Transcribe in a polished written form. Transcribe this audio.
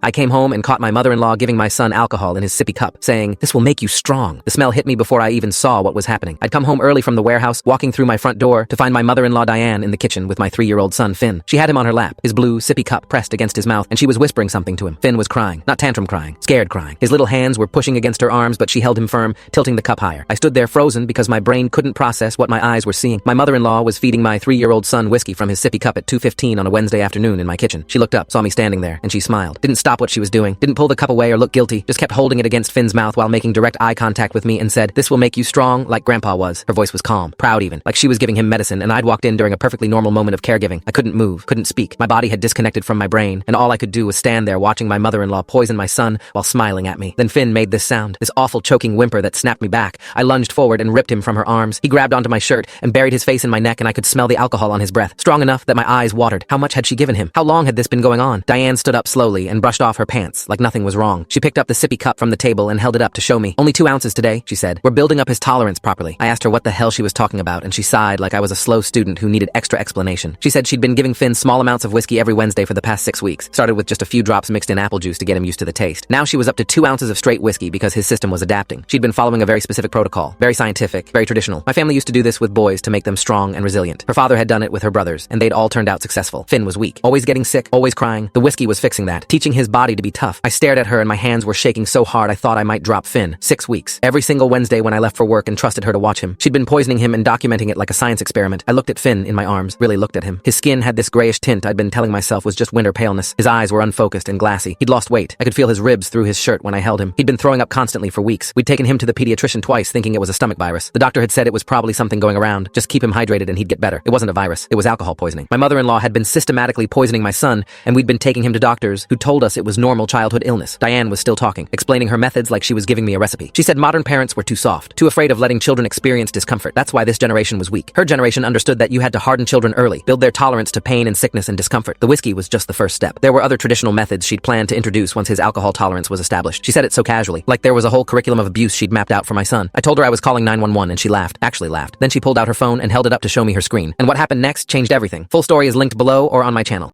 I came home and caught my mother-in-law giving my son alcohol in his sippy cup, saying, "This will make you strong." The smell hit me before I even saw what was happening. I'd come home early from the warehouse, walking through my front door to find my mother-in-law Diane in the kitchen with my 3-year-old son Finn. She had him on her lap, his blue sippy cup pressed against his mouth, and she was whispering something to him. Finn was crying, not tantrum crying, scared crying. His little hands were pushing against her arms, but she held him firm, tilting the cup higher. I stood there frozen because my brain couldn't process what my eyes were seeing. My mother-in-law was feeding my 3-year-old son whiskey from his sippy cup at 2:15 on a Wednesday afternoon in my kitchen. She looked up, saw me standing there, and she smiled. Didn't stop what she was doing, didn't pull the cup away or look guilty, just kept holding it against Finn's mouth while making direct eye contact with me and said, "This will make you strong," like Grandpa was. Her voice was calm, proud even, like she was giving him medicine, and I'd walked in during a perfectly normal moment of caregiving. I couldn't move, couldn't speak. My body had disconnected from my brain, and all I could do was stand there watching my mother-in-law poison my son while smiling at me. Then Finn made this sound, this awful choking whimper that snapped me back. I lunged forward and ripped him from her arms. He grabbed onto my shirt and buried his face in my neck, and I could smell the alcohol on his breath, strong enough that my eyes watered. How much had she given him? How long had this been going on? Diane stood up slowly and brushed off her pants like nothing was wrong. She picked up the sippy cup from the table and held it up to show me. "Only 2 ounces today," she said. "We're building up his tolerance properly." I asked her what the hell she was talking about, and she sighed like I was a slow student who needed extra explanation. She said she'd been giving Finn small amounts of whiskey every Wednesday for the past 6 weeks. Started with just a few drops mixed in apple juice to get him used to the taste. Now she was up to 2 ounces of straight whiskey because his system was adapting. She'd been following a very specific protocol, very scientific, very traditional. My family used to do this with boys to make them strong and resilient. Her father had done it with her brothers, and they'd all turned out successful. Finn was weak, always getting sick, always crying. The whiskey was fixing that, teaching his body to be tough. I stared at her and my hands were shaking so hard I thought I might drop Finn. 6 weeks. Every single Wednesday when I left for work and trusted her to watch him. She'd been poisoning him and documenting it like a science experiment. I looked at Finn in my arms, really looked at him. His skin had this grayish tint I'd been telling myself was just winter paleness. His eyes were unfocused and glassy. He'd lost weight. I could feel his ribs through his shirt when I held him. He'd been throwing up constantly for weeks. We'd taken him to the pediatrician twice thinking it was a stomach virus. The doctor had said it was probably something going around. Just keep him hydrated and he'd get better. It wasn't a virus. It was alcohol poisoning. My mother-in-law had been systematically poisoning my son, and we'd been taking him to doctors who told us it was normal childhood illness. Diane was still talking, explaining her methods like she was giving me a recipe. She said modern parents were too soft, too afraid of letting children experience discomfort. That's why this generation was weak. Her generation understood that you had to harden children early, build their tolerance to pain and sickness and discomfort. The whiskey was just the first step. There were other traditional methods she'd planned to introduce once his alcohol tolerance was established. She said it so casually, like there was a whole curriculum of abuse she'd mapped out for my son. I told her I was calling 911 and she laughed, actually laughed. Then she pulled out her phone and held it up to show me her screen. And what happened next changed everything. Full story is linked below or on my channel.